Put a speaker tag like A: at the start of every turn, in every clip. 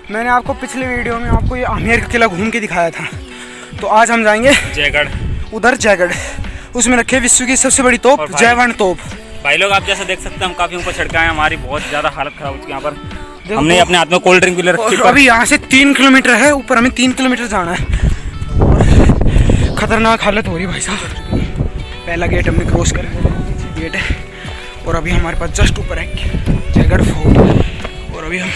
A: मैंने आपको पिछले वीडियो में आपको ये आमेर का किला घूम के दिखाया था, तो आज हम जाएंगे
B: जयगढ़।
A: उधर जयगढ़, उसमें रखे विश्व की सबसे बड़ी तोप जयवंत तोप।
B: भाई लोग आप जैसा देख सकते हैं हम काफी ऊपर चढ़ के आए, हमारी बहुत ज्यादा हालत खराब हो चुकी है। यहाँ पर हमने अपने हाथ में कोल्ड ड्रिंक भी ले रखी है।
A: अभी यहाँ से 3 किलोमीटर है ऊपर, हमें 3 किलोमीटर जाना है। खतरनाक हालत हो रही है भाई साहब। पहला गेट हमने क्रॉस कर गेट है और अभी हमारे पास जस्ट ऊपर है जयगढ़ फोर्ट, और अभी हम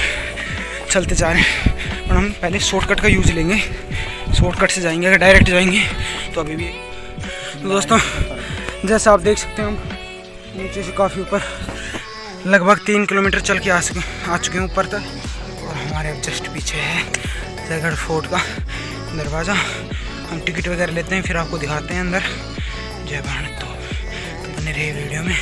A: चलते जा रहे हैं। और हम पहले शॉर्टकट का यूज़ लेंगे, शॉर्टकट से जाएंगे। अगर डायरेक्ट जाएंगे तो अभी भी तो दोस्तों जैसा आप देख सकते हैं हम नीचे से काफ़ी ऊपर लगभग 3 किलोमीटर चल के आ चुके हैं ऊपर तक। और हमारे अब जस्ट पीछे है जयगढ़ फोर्ट का दरवाज़ा। हम टिकट वगैरह लेते हैं, फिर आपको दिखाते हैं अंदर। जय भारत। तो बने रहे वीडियो में।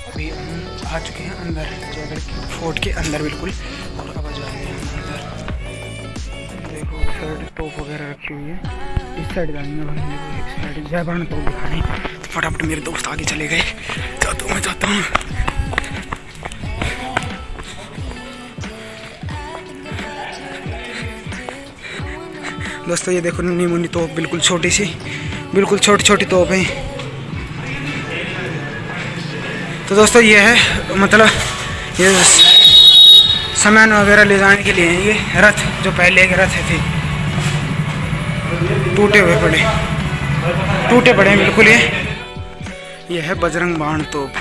A: अभी हम आ चुके हैं अंदर जयगढ़ फोर्ट के अंदर बिल्कुल, और अब जाएंगे हम अंदर। देखो साइड तोप वगैरह रखी हुई है, इस साइड जाएंगे हम। देखो एक साइड जय भारत तोप दिखाने। फटाफट मेरे दोस्त आगे चले गए, मैं जाता हूँ। दोस्तों ये देखो नन्ही मुन्नी तोप, बिल्कुल छोटी सी, बिल्कुल छोटी छोटी तोप है। तो दोस्तों ये है मतलब ये सामान वगैरह ले जाने के लिए ये रथ, जो पहले एक रथ थे टूटे पड़े हैं बिल्कुल। ये है बजरंग बाण तोप,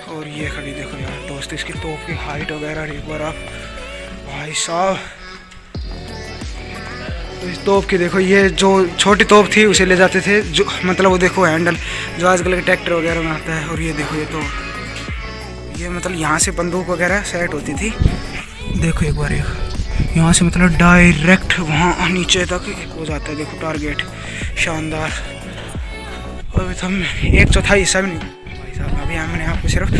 A: और ये खड़ी देखो यार दोस्त, इसकी तोप की हाइट वगैरह एक बार आप भाई साहब। तो इस तोप की देखो, ये जो छोटी तोप थी उसे ले जाते थे, जो मतलब वो देखो हैंडल जो आजकल के ट्रैक्टर वगैरह में आता है। और ये देखो ये तो ये मतलब यहाँ से बंदूक वगैरह सेट होती थी। देखो एक बार यहाँ से मतलब डायरेक्ट वहाँ नीचे तक हो जाता है। देखो टारगेट शानदार। और हम 1/4 हिस्सा भी नहीं भाई साहब। अभी हमने आपको सिर्फ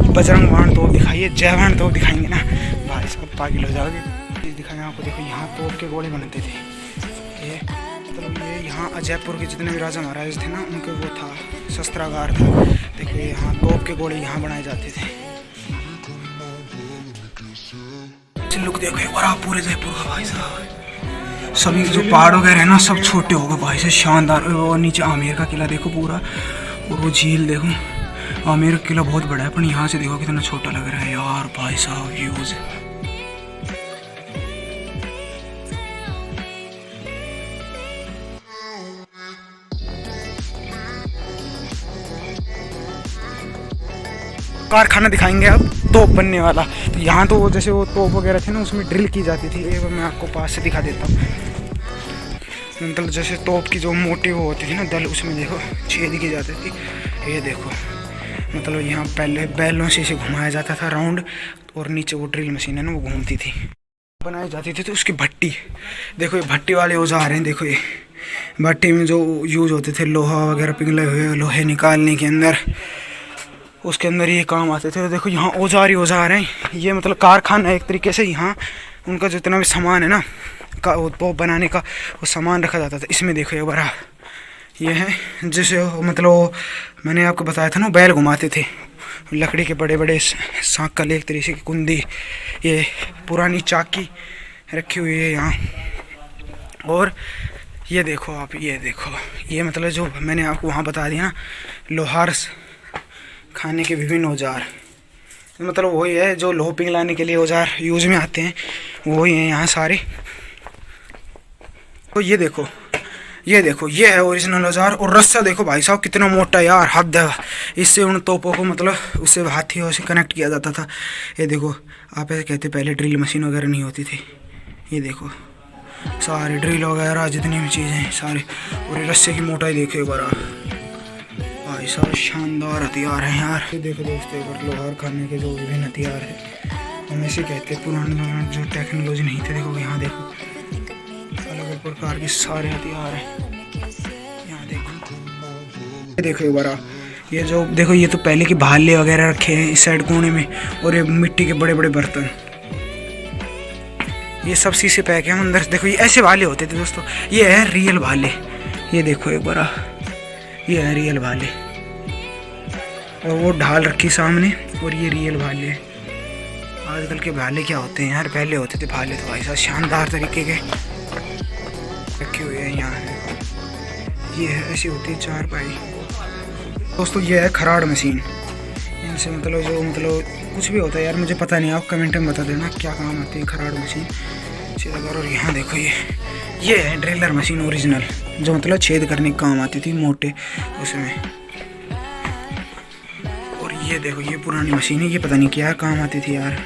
A: बजरंग बाण तोप दिखाई है, जयवंत तोप दिखाएंगे ना भाई साहब पागल हो जाओगे। दिखाएं आपको, देखो यहाँ तोप के गोले बनते थे। ये मतलब ये यहाँ जयपुर के जितने भी राजा महाराज थे ना, उनके वो था शस्त्रागार था। देखो ये यहाँ तोप के गोले यहाँ बनाए जाते थे। लुक देखो एक बार आप पूरे जयपुर का भाई साहब। सभी जो पहाड़ वगैरह है ना सब छोटे हो गए भाई से, शानदार। और नीचे आमेर का किला देखो पूरा, और वो झील देखो। आमेर का किला बहुत बड़ा है, पर यहाँ से देखो कितना छोटा लग रहा है यार भाई साहब। व्यूज कारखाना दिखाएंगे अब तोप बनने वाला। तो यहाँ तो वो जैसे वो तोप वगैरह थे ना, उसमें ड्रिल की जाती थी। ये मैं आपको पास से दिखा देता हूँ। मतलब जैसे तोप की जो मोटी वो होती थी ना दल, उसमें देखो छेद की जाती थी। ये देखो मतलब यहाँ पहले बैलों से इसे घुमाया जाता था राउंड, और नीचे वो ड्रिल मशीन है ना वो घूमती थी, बनाई जाती थी। तो उसकी भट्टी देखो, ये भट्टी वाले औजार हैं। देखो ये भट्टी में जो यूज होते थे लोहा वगैरह पिघले हुए लोहे निकालने के अंदर, उसके अंदर ये काम आते थे। तो देखो यहाँ औजार ही औजार हैं। ये मतलब कारखाना है एक तरीके से। यहाँ उनका जितना भी सामान है ना का वो तोप बनाने का वो सामान रखा जाता था। इसमें देखो ये बड़ा ये है जिसे मतलब वो मैंने आपको बताया था ना, बैल घुमाते थे लकड़ी के बड़े बड़े सांकल, एक तरीके की कुंदी। ये पुरानी चाकी रखी हुई है यहाँ। और ये देखो आप, ये देखो ये मतलब जो मैंने आपको वहाँ बता दिया ना, लोहार खाने के विभिन्न औजार, मतलब वही है जो लोह पिघलाने के लिए औजार यूज में आते हैं, वही हैं यहाँ सारे। तो ये देखो ये है ओरिजिनल औजार। और रस्सा देखो भाई साहब कितना मोटा यार, हद है। इससे उन तोपों को मतलब उससे हाथियों से कनेक्ट किया जाता था। ये देखो आप ऐसे कहते, पहले ड्रिल मशीन वगैरह नहीं होती थी। ये देखो सारे ड्रिल वगैरह जितनी भी चीज़ें हैं सारे, और ये रस्से की मोटाई देखो एक बार भाई साहब। शानदार हथियार हैं यार। ये देखो दोस्तों एक बार लोहार खाने के जो विभिन्न हथियार हैं, हम ऐसे कहते हैं पुराने जो टेक्नोलॉजी नहीं थी। देखो यहाँ देखो अलग अलग प्रकार के सारे हथियार हैं। यहाँ देखो एक बार ये जो देखो, ये तो पहले के भाले वगैरह रखे हैं इस साइड कोने में, और ये मिट्टी के बड़े बड़े बर्तन, ये सब शीशे पैक है अंदर। देखो ये ऐसे भाले होते थे दोस्तों, ये है रियल भाले। ये देखो एक बार ये है रियल भाले, और वो ढाल रखी सामने, और ये रियल भाले। आजकल के भाले क्या होते हैं यार, पहले होते थे भाले तो भाई साहब शानदार तरीके के रखे हुए हैं यहाँ। ये है ऐसी होती है चारपाई। दोस्तों ये है खराड़ मशीन। इनसे मतलब जो कुछ भी होता है यार, मुझे पता नहीं, आप कमेंट में बता देना क्या काम आती है खराड़ मशीन। सीधा करो। और यहाँ देखो ये है ड्रिलर मशीन ओरिजिनल, जो मतलब छेद करने के काम आती थी मोटे उसमें। और ये देखो ये पुरानी मशीन है, ये पता नहीं क्या काम आती थी यार।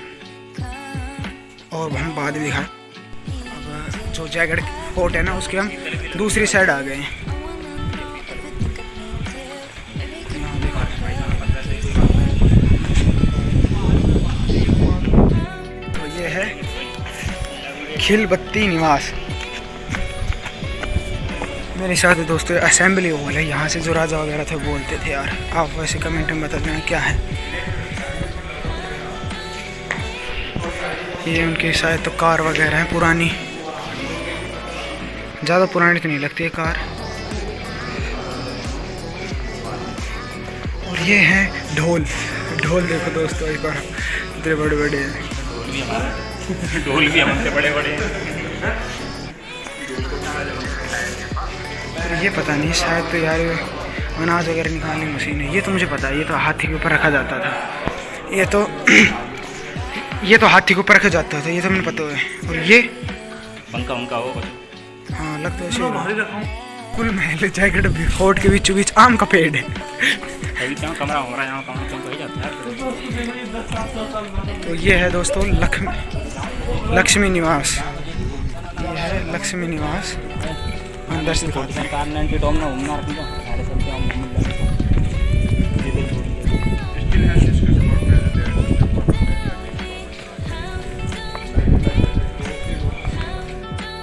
A: और हम बाद में दिखाएं। अब जो जैकेट फोर्ट है ना, उसके हम दूसरी साइड आ गए हैं। तो ये है खिलबत्ती निवास। मेरे साथ दोस्तों असेंबली हॉल है, यहाँ से जो राजा वगैरह थे बोलते थे यार। आप वैसे कमेंट में बता देना क्या है ये। उनके शायद तो कार वगैरह हैं पुरानी, ज़्यादा पुरानी तो नहीं लगती है कार। और ये है ढोल। ढोल देखो दोस्तों एक बार, इतने बड़े बड़े हैं।
B: ढोल भी हमसे बड़े बड़े हैं।
A: ये पता नहीं, शायद तो यार अनाज वगैरह निकालने की मशीन है। ये तो मुझे पता है, ये तो हाथी के ऊपर रखा जाता था। ये तो हाथी के ऊपर रखा जाता था, ये तो मुझे पता है। और ये
B: पंखा हो।
A: हाँ लगता है कुल महल जैकेट भी फोर्ट के बीचों बीच आम का पेड़ है।
B: कमरा हो रहा है यहाँ, कमरा हो जाता है।
A: तो ये है दोस्तों लक्ष्मी निवास। ये है लक्ष्मी निवास, अंदर से दिखाते हैं।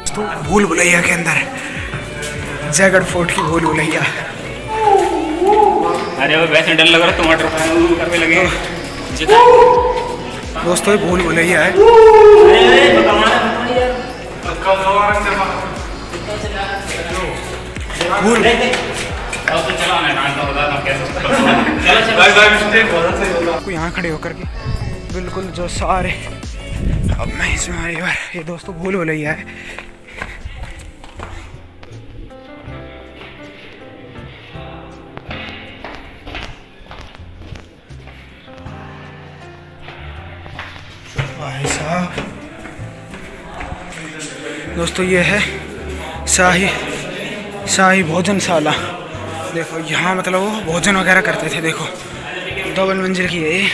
A: तो भूल भुलैया के अंदर जैकेट फोर्ट की भूल भुलैया।
B: अरे वो वैसे डर लग रहा, टमाटर करने लगे
A: दोस्तों। ये भूल भुलैया है। भूल आपको यहाँ खड़े होकर के बिल्कुल जो सारे, अब मैं इसमें आ बार। ये दोस्तों भूल भुलैया है। भाई साहब दोस्तों ये है शाही भोजनशाला। देखो यहाँ मतलब वो भोजन वगैरह करते थे। देखो डबल मंजिल की है ये।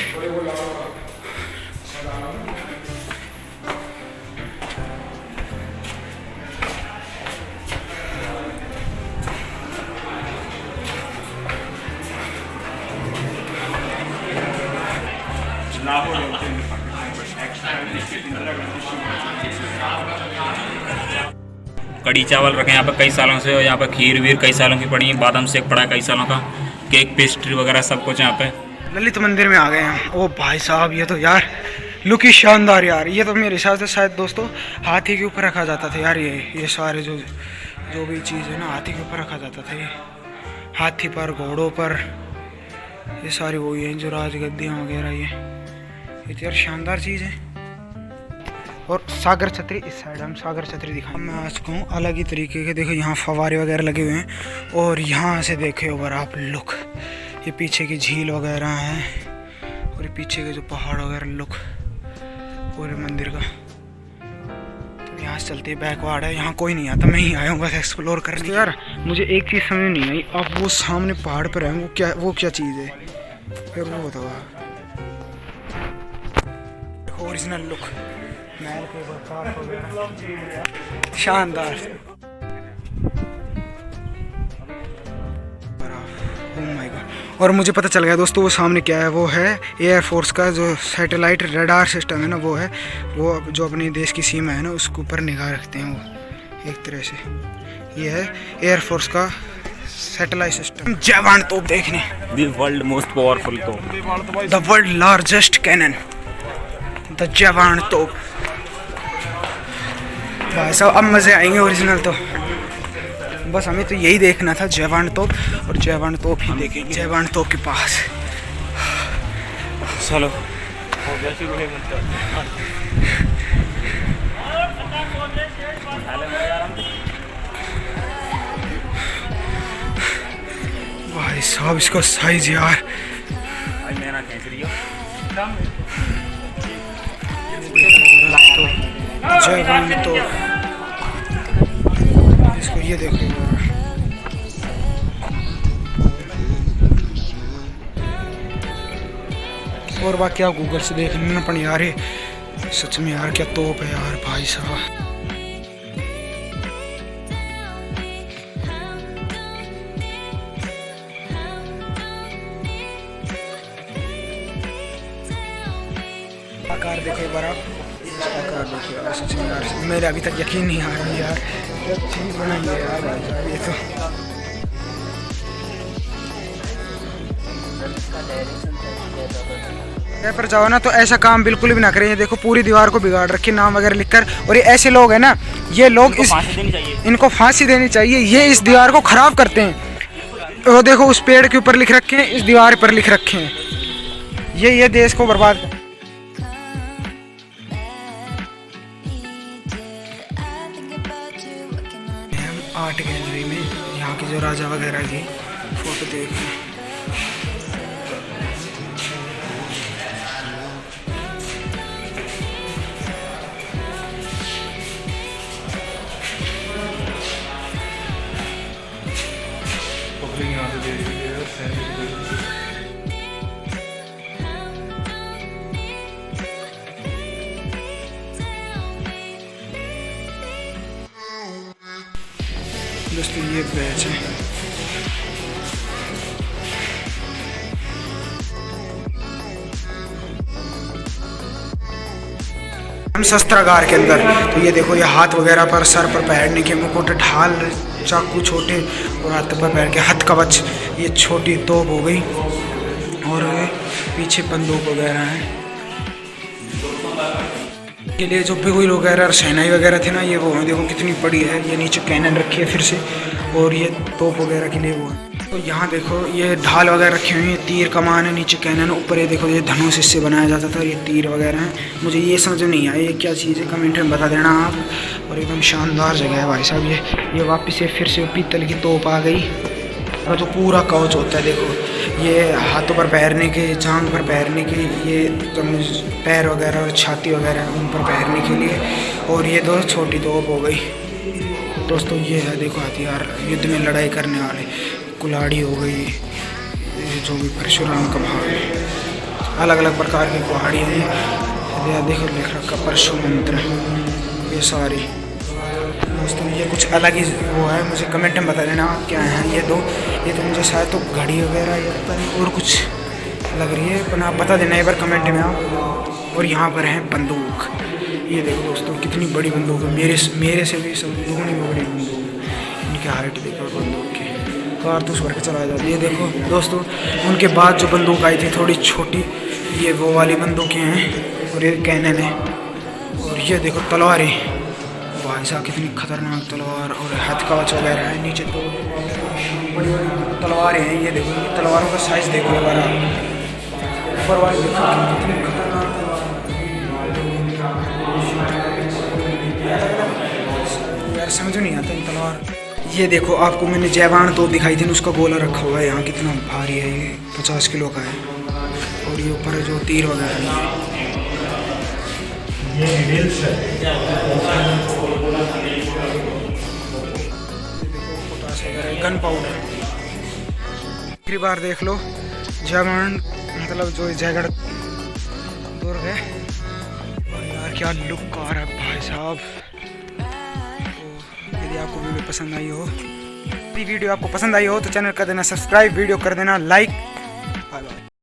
B: कड़ी चावल रखे यहाँ पर कई सालों से, और यहाँ पर खीर वीर कई सालों की पड़ी है, बादाम शेक पड़ा है कई सालों का, केक पेस्ट्री वगैरह सब कुछ यहाँ पे। ललित मंदिर में आ गए हैं। ओ भाई साहब ये तो यार लुक ही शानदार यार। ये तो मेरे हिसाब से शायद दोस्तों हाथी के ऊपर रखा जाता था यार। ये सारे जो भी चीज़ है ना, हाथी के ऊपर रखा जाता था। ये हाथी पर, घोड़ों पर, ये सारी वही हैं जो राजगद्दियाँ वगैरह। ये तो यार शानदार चीज़ है। और सागर छतरी इस साइड, हम सागर छतरी दिखाएं। मैं आज कहूँ अलग ही तरीके के। देखो यहाँ फवारे वगैरह लगे हुए हैं। और यहाँ से देखे ओवर आप लुक, ये पीछे की झील वगैरह हैं, और ये पीछे के जो पहाड़ वगैरह लुक पूरे मंदिर का। तो यहाँ से चलते बैकवार्ड है, यहाँ कोई नहीं आता, मैं ही आया हूँ बस एक्सप्लोर करने। तो यार मुझे एक चीज़ समझ नहीं आई, आप वो सामने पहाड़ पर हैं वो क्या चीज़ है, फिर वो बताओ। ओरिजिनल लुक महल के बरसात वगैरह शानदार। Oh my God. और मुझे पता चल गया दोस्तों वो सामने क्या है। वो है एयरफोर्स का जो सैटेलाइट रडार सिस्टम है ना, वो है वो जो अपने देश की सीमा है ना उसके ऊपर निगाह रखते हैं वो एक तरह से। ये है एयरफोर्स का सैटेलाइट सिस्टम। जवान तोप देखने, द वर्ल्ड मोस्ट पावरफुल तोप,
A: the world largest cannon, the Jaivana तोप। भाई साहब अब मज़े आएंगे ओरिजिनल। तो बस हमें तो यही देखना था, जवान तोप, और जवान तोप ही देखेंगे जवान तोप के पास।
B: चलो
A: भाई साहब इसका साइज यार, जवान तो इसको ये देखो। और बाकी आप गूगल से देख लेना, पण यार ये सच में यार क्या तोप है यार भाई साहब। आकार देखो एक बार आप, आकार देखो यार, सच में यार मेरे अभी तक यकीन नहीं आ रहा है यार, क्या चीज़ बनाई है यार भाई साहब ये तो। पर जाओ ना तो ऐसा काम बिल्कुल भी ना करें। ये देखो पूरी दीवार को बिगाड़ रखी नाम वगैरह लिखकर, और ये ऐसे लोग हैं ना, ये लोग इनको फांसी देनी चाहिए। ये इस दीवार को खराब करते हैं। वो देखो उस पेड़ के ऊपर लिख रखे हैं, इस दीवार पर लिख रखे हैं, ये देश को बर्बाद कर। आर्ट गैलरी में यहाँ के जो राजा वगैरह की फोटो देख रहे हैं। दोस्तों ये बैच है, हम शस्त्रागार के अंदर। तो ये देखो ये हाथ वगैरह पर, सर पर पहनने के मुकुट, ढाल, चाकू छोटे, और हाथ पर पहन के हथ कवच, ये छोटी तोप हो गई, और पीछे बंदूक वगैरह है के लिए जो पिगुल वगैरह शहनाई वगैरह थे ना, ये वो है। देखो कितनी बड़ी है, ये नीचे कैनन रखी है फिर से, और ये तोप वगैरह के लिए वो है। तो यहाँ देखो ये ढाल वगैरह रखी हुई है, तीर कमान है, नीचे कैनन, ऊपर ये देखो ये धनुष इससे बनाया जाता था, ये तीर वगैरह है। मुझे ये समझ में नहीं आया ये क्या चीज़ है, कमेंट में बता देना आप। और एकदम शानदार जगह है भाई साहब। ये वापस से फिर से पीतल की तोप आ गई, और जो पूरा कवच होता है देखो, ये हाथों पर पहनने के, जांघ पर पहनने के, ये पैर वगैरह और छाती वगैरह उन पर पहनने के लिए। और ये दो छोटी तोप हो गई दोस्तों। ये है देखो हथियार, युद्ध में लड़ाई करने वाले, कुल्हाड़ी हो गई, ये जो भी परशुराम का भाग है, अलग अलग प्रकार की कुल्हाड़ी है। ये देखो लिख रखा परशु मंत्र, ये सारी दोस्तों। ये कुछ अलग ही वो है, मुझे कमेंट में बता देना क्या है ये दो। ये तो मुझे शायद तो घड़ी वगैरह या पता नहीं और कुछ लग रही है, पर आप बता देना एक बार कमेंट में आप। और यहाँ पर है बंदूक, ये देखो दोस्तों कितनी बड़ी बंदूक है, मेरे से भी सब दुगनी बड़ी बंदूक। इनकी हाइट देखो बंदूक की, कारतूस भर के चलाया जाता है। ये देखो दोस्तों उनके बाद जो बंदूक आई थी थोड़ी छोटी, ये वो वाली बंदूकें हैं, और ये कैनन है। और ये देखो तलवारें, भाई साहब कितनी खतरनाक तलवार, और हाथ कवच वगैरह है। नीचे तो बड़ी बड़ी तलवारें हैं, ये देखो ये तलवारों का साइज देखो एक बार, ऊपर वाली देखो कितनी खतरनाक यार, समझ नहीं आता इन तलवार। ये देखो आपको मैंने जयवान तोप दिखाई थी, उसका गोला रखा हुआ है यहाँ, कितना भारी है ये, 50 किलो का है। और ये ऊपर जो तीर वगैरह है, गन पाउडर। आखिरी बार देख लो जयवान, मतलब जो जयगढ़ दुर्ग है, और यार क्या लुक आ रहा है भाई साहब। तो यदि आपको वीडियो पसंद आई हो, वीडियो आपको पसंद आई हो तो चैनल कर देना सब्सक्राइब, वीडियो कर देना लाइक।